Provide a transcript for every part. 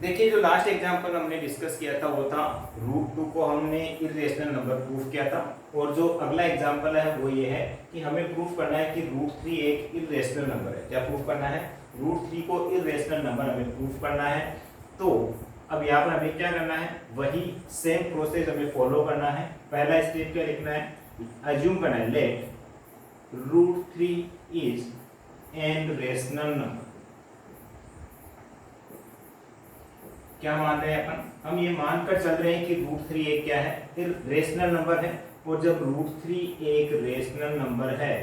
देखिए जो last example हमने डिस्कस किया था वो था √2 को हमने इरेशनल नंबर प्रूफ किया था, और जो अगला एग्जांपल है वो ये है कि हमें प्रूफ करना है कि √3 एक इरेशनल नंबर है। क्या प्रूफ करना है? √3 को इरेशनल नंबर हमें प्रूफ करना है। तो अब यहाँ पर हमें क्या करना है, वही सेम प्रोसेस हमें फॉलो करना है। पहला स्टेप क्या लिखना है, अज्यूम करना है let √3 is an rational number. क्या मान रहे हैं अपन? हम ये मानकर चल रहे हैं कि √3 एक क्या है, फिर रेशनल नंबर है, और जब √3 एक रेशनल नंबर है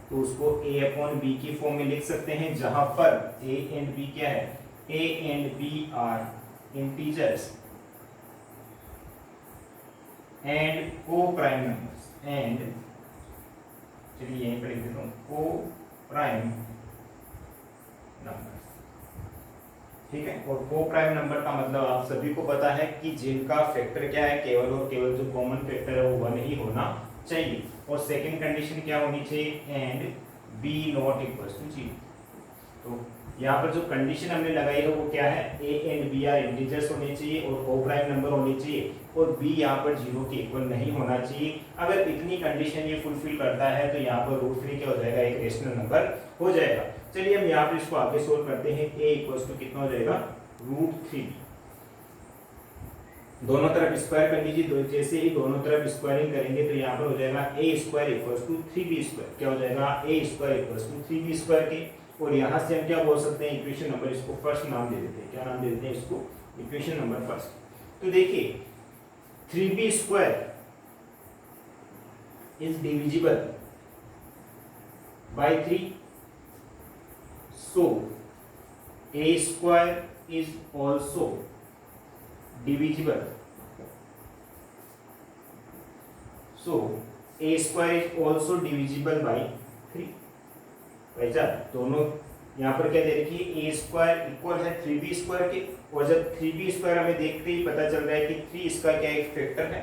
तो उसको a/b की फॉर्म में लिख सकते हैं, जहां पर a एंड b क्या है, a and b are integers and coprime numbers and, चलिए यहीं पर लिख देता हूं, को प्राइम नंबर। ठीक है, और को प्राइम नंबर का मतलब आप सभी को पता है कि जिनका फैक्टर क्या है, केवल और केवल जो कॉमन फैक्टर है वो 1 ही होना चाहिए। और सेकंड कंडीशन क्या होनी चाहिए, and b not equal to 0। तो यहाँ पर जो कंडीशन हमने लगाई है वो क्या है, a and b are integers होने चाहिए और को प्राइम नंबर होने चाहिए, और b यहाँ पर 0 के इक्वल नहीं होना चाहिए। अगर इतनी कंडीशन ये फुलफिल करता है तो यहाँ पर √3 क्या हो जाएगा, एक रेशनल नंबर हो जाएगा। चलिए हम यहाँ पर इसको आगे सोल्व करते हैं। a इक्वल्स टू कितना हो जाएगा, √3। दोनों तरफ स्क्वायर कर लीजिए। जैसे ही दोनों तरफ स्क्वायरिंग करेंगे तो यहाँ पर हो जाएगा a² इक्वल्स टू 3b²। क्या हो जाएगा, a² इक्वल्स टू 3b² के। और यहाँ से हम क्या बोल सकते हैं, इक्वेशन नंबर, इसको फर्स्ट नाम दे देते हैं। क्या नाम दे देते हैं इसको, इक्वेशन नंबर फर्स्ट। तो देखिए 3b² is divisible by 3, so a² is also divisible, so a² is also divisible by 3। ऐसा दोनों यहाँ पर क्या दे रखी है, a² इक्वल है 3b² के, और जब 3b² हमें देखते ही पता चल रहा है कि 3 इसका क्या एक फैक्टर है,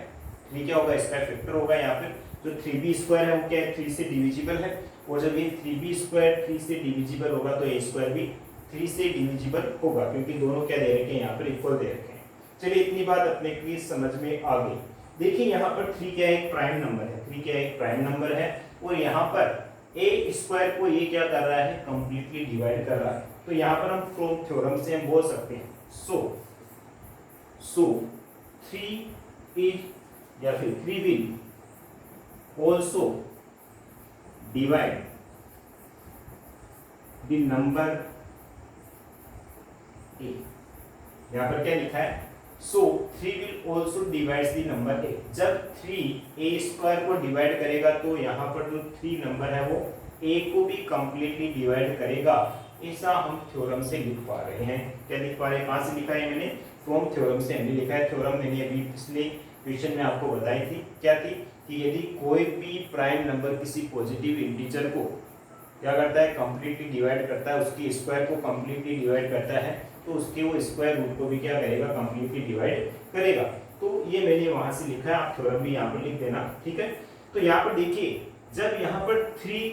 3 क्या होगा, इसका फैक्टर होगा। यहाँ पर जो 3b² है वो क्या है, 3 से डिविजिबल है, और जब ये 3b² 3 से डिविजिबल होगा तो a² भी 3 से डिविजिबल होगा, क्योंकि दोनों क्या दे रखे हैं, यहाँ पर इक्वल दे रखे हैं। चलिए इतनी बात अपने की समझ में आ गई। देखिए यहाँ पर 3 क्या है, एक प्राइम नंबर है, 3 क्या है, एक प्राइम नंबर है, और यहाँ पर a² को ये क्या कर रहा है, कंप्लीटली डिवाइड कर रहा है। तो यहाँ पर हम फ्रॉम थ्योरम से हम बोल सकते हैं, सो 3 इज या फिर 3 will also divide the number a। यहाँ पर क्या लिखा है, सो 3 will also divides the number a। जब 3 a² को डिवाइड करेगा तो यहाँ पर जो 3 नंबर है वो a को भी कंप्लीटली डिवाइड करेगा। ऐसा हम थ्योरम से लिख पा रहे हैं। क्या लिख पा रहे हैं, कहाँ से लिखा है मैंने, फ्रॉम थ्योरम से हमने लिखा है। थ्योरम मैंने अभी पिछले क्वेश्चन में आपको बताई थी, क्या थी, कि यदि कोई भी प्राइम नंबर किसी पॉजिटिव इंटीजर को क्या करता है, कंप्लीटली डिवाइड करता है, उसकी स्क्वायर को कंप्लीटली डिवाइड करता है, तो उसके वो स्क्वायर रूट को भी क्या करेगा, कंप्लीटली डिवाइड करेगा। तो ये मैंने वहां से लिखा है, आप थ्योरम भी यहाँ पर लिख देना। ठीक है, तो यहाँ पर देखिए जब यहाँ पर 3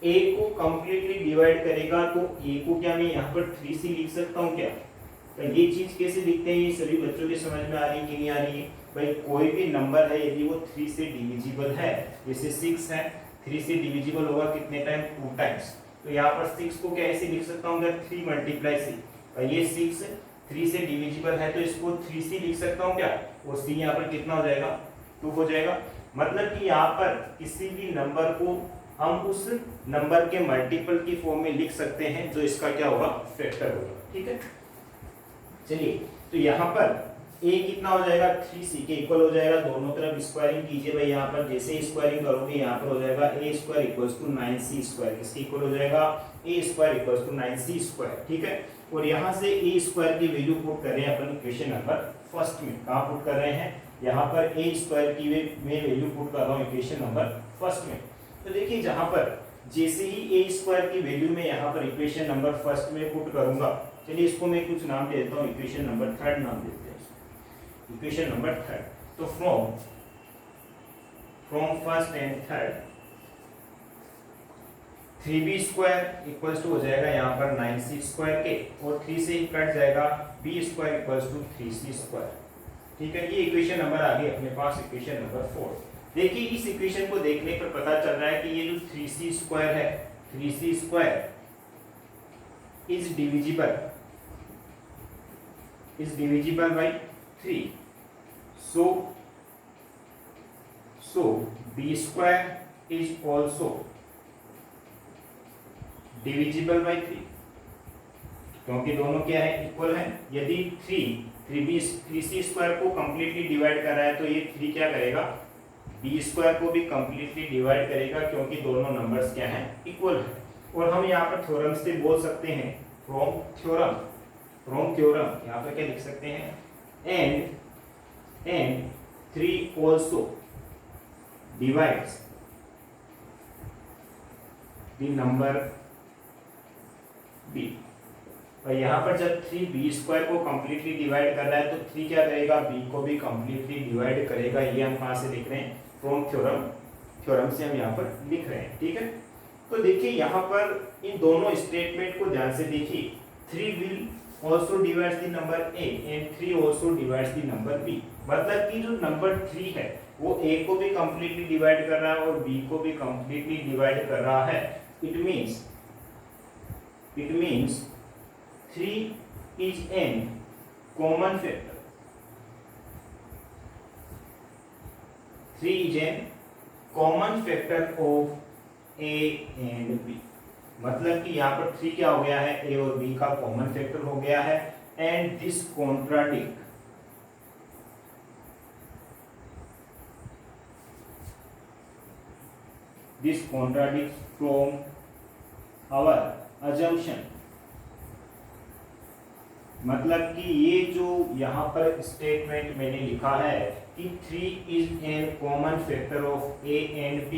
a को कंप्लीटली डिवाइड करेगा तो a को क्या मैं यहाँ पर 3 से लिख सकता हूँ क्या? तो ये चीज कैसे लिखते हैं, ये सभी बच्चों के समझ में आ रही है कि नहीं आ रही है? भाई कोई भी नंबर है यदि वो 3 से डिविजिबल है, जैसे 6 है, 3 से डिविजिबल होगा कितने टाइम, 2 टाइम्स। तो यहाँ पर 6 को क्या ऐसे लिख सकता हूँ, 3 मल्टीप्लाई c। ये 6 3 से डिविजिबल है तो इसको 3c लिख सकता हूँ क्या, और c यहाँ पर कितना हो जाएगा, 2 हो जाएगा। मतलब कि यहाँ पर किसी भी नंबर को हम उस नंबर के मल्टीपल की फॉर्म में लिख सकते हैं जो इसका क्या होगा, फैक्टर होगा। ठीक है, चलिए तो यहाँ पर a कितना हो जाएगा, 3c के इक्वल हो जाएगा। दोनों तरफ स्क्वायरिंग कीजिए भाई, यहाँ पर जैसे स्क्वायरिंग करोगे यहाँ पर हो जाएगा a² इक्वल्स टू 9c²। किसके इक्वल हो जाएगा, a² इक्वल्स टू 9c²। ठीक है, और यहाँ से a² की वैल्यू पुट कर रहे हैं अपन इक्वेशन नंबर फर्स्ट में। कहाँ पुट कर रहे हैं, यहाँ पर a² की मैं वैल्यू पुट कर रहा हूँ इक्वेशन नंबर फर्स्ट में। तो देखिए जहाँ पर जैसे ही a² की वैल्यू में यहाँ पर इक्वेशन नंबर फर्स्ट में पुट करूंगा, चलिए इसको मैं कुछ नाम दे देता हूँ, इक्वेशन नंबर थर्ड नाम देते हैं, इक्वेशन नंबर थर्ड। तो from first and third 3b square equals to हो जाएगा यहाँ पर 9c स्क्वायर के, और 3 से ही कट जाएगा b square equals to 3c square. ठीक है, ये इक्वेशन नंबर आ गई अपने पास, इक्वेशन नंबर 4। देखिए इस इक्वेशन को देखने पर पता चल रहा है कि ये जो 3c स्क्वायर है, 3c square is divisible by 3। so b square is also divisible by 3, क्योंकि दोनों क्या है, इक्वल है। यदि 3c स्क्वायर को कंप्लीटली डिवाइड कर रहा है तो ये 3 क्या करेगा, b स्क्वायर को भी कंप्लीटली डिवाइड करेगा, क्योंकि दोनों नंबर्स क्या हैं, इक्वल है। और हम यहाँ पर थ्योरम से बोल सकते हैं, फ्रॉम थ्योरम यहाँ पर क्या लिख सकते हैं, and 3 also divides the number b। और यहाँ पर जब 3b स्क्वायर को कंप्लीटली डिवाइड कर रहा है तो 3 क्या करेगा, b को भी कंप्लीटली डिवाइड करेगा। ये हम कहाँ से लिख रहे हैं, फ्रॉम थ्योरम से हम यहाँ पर लिख रहे हैं। ठीक है, तो देखिए यहाँ पर इन दोनों स्टेटमेंट को ध्यान से देखिए, 3 will also divides the number a and 3 also divides the number b। मतलब कि जो नंबर 3 है वो a को भी कंप्लीटली डिवाइड कर रहा है और b को भी कंप्लीटली डिवाइड कर रहा है। It means 3 is an common factor। 3 is an common factor of a and b। मतलब कि यहाँ पर 3 क्या हो गया है, a और b का कॉमन फैक्टर हो गया है। And this contradict from our assumption। मतलब कि ये जो यहाँ पर स्टेटमेंट मैंने लिखा है कि 3 is an common factor of a and b,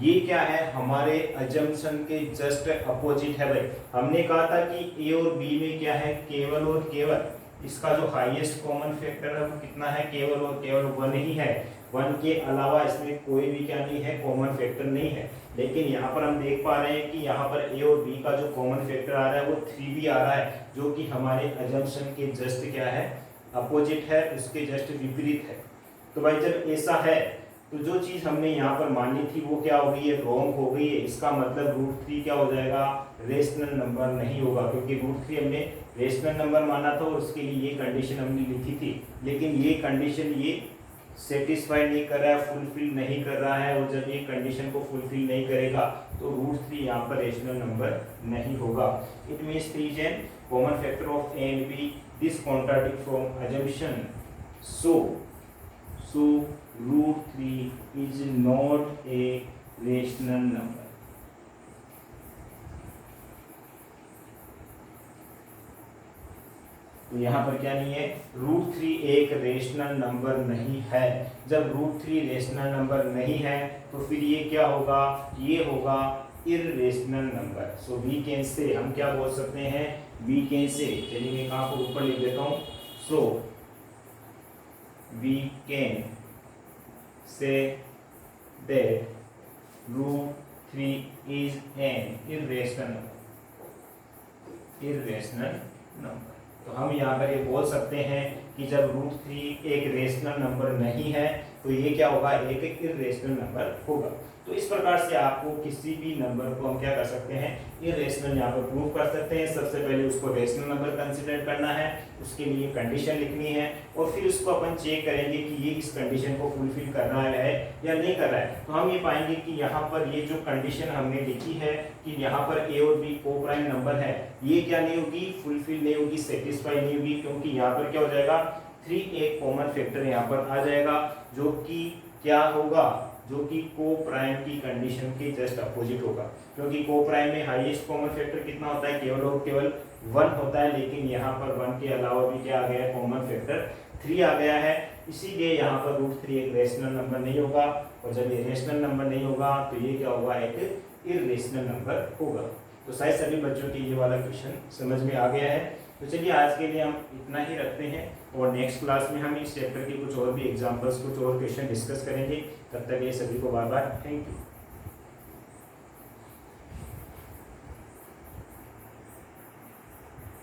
ये क्या है, हमारे अजम्पशन के जस्ट अपोजिट है। भाई हमने कहा था कि a और b में क्या है, केवल और केवल इसका जो हाईएस्ट कॉमन फैक्टर है वो कितना है, केवल और केवल 1 ही है। 1 के अलावा इसमें कोई भी क्या नहीं है, कॉमन फैक्टर नहीं है। लेकिन यहाँ पर हम देख पा रहे हैं कि यहाँ पर a और b का जो कॉमन फैक्टर आ रहा है वो 3 भी आ रहा है, जो कि हमारे अजम्पशन के जस्ट क्या है, अपोजिट है, उसके जस्ट विपरीत है। तो भाई जब ऐसा है तो जो चीज हमने यहाँ पर मानी थी वो क्या हो गई है, रॉन्ग हो गई है। इसका मतलब √3 क्या हो जाएगा, रेशनल नंबर नहीं होगा, क्योंकि √3 हमने रेशनल नंबर माना था और उसके लिए ये कंडीशन हमने लिखी थी। लेकिन ये कंडीशन ये सेटिस्फाई नहीं कर रहा है, फुलफिल नहीं कर रहा है। और जब ये कंडीशन को फुलफिल नहीं करेगा तो √3 यहाँ पर रेशनल नंबर नहीं होगा। It means 3 is an common factor of a and b। This contradict from assumption। So √3 is not a rational number। तो यहाँ पर क्या नहीं है, √3 एक रेशनल नंबर नहीं है। जब √3 रेशनल नंबर नहीं है तो फिर ये क्या होगा, ये होगा irrational number. So we can say, हम क्या बोल सकते हैं, वी कैन से, चलिए मैं कहाँ पर ऊपर लिख देता हूँ। So we can say that √3 is an irrational number। तो हम यहाँ पर ये बोल सकते हैं कि जब √3 एक रेशनल नंबर नहीं है तो ये क्या होगा, एक इररेशनल नंबर होगा। तो इस प्रकार से आपको किसी भी नंबर को हम क्या कर सकते हैं, इररेशनल यहाँ पर प्रूव कर सकते हैं। सबसे पहले उसको रेशनल नंबर कंसीडर करना है, उसके लिए कंडीशन लिखनी है और फिर उसको अपन चेक करेंगे कि ये इस कंडीशन को फुलफिल कर रहा है या नहीं कर रहा है। तो हम ये पाएंगे कि यहाँ पर ये जो कंडीशन हमने लिखी है कि यहाँ पर a और b को प्राइम नंबर है, ये क्या नहीं होगी, फुलफिल नहीं होगी, सेटिस्फाई नहीं होगी, क्योंकि यहाँ पर क्या हो जाएगा, 3 एक कॉमन फैक्टर यहाँ पर आ जाएगा, जो कि क्या होगा, जो कि को प्राइम की कंडीशन के जस्ट अपोजिट होगा। क्योंकि को प्राइम में हाईएस्ट कॉमन फैक्टर कितना होता है, केवल और केवल 1 होता है। लेकिन यहाँ पर 1 के अलावा भी क्या आ गया है, कॉमन फैक्टर 3 आ गया है। इसीलिए यहाँ पर √3 एक रेशनल नंबर नहीं होगा। और जब ये रेशनल नंबर नहीं होगा तो ये क्या होगा, एक इररेशनल नंबर होगा। तो शायद सभी बच्चों के ये वाला क्वेश्चन समझ में आ गया है। तो चलिए आज के लिए हम इतना ही रखते हैं और नेक्स्ट क्लास में हम इस चैप्टर के कुछ और भी एग्जांपल्स, कुछ और क्वेश्चन डिस्कस करेंगे। तब तक ये सभी को बार बार थैंक यू।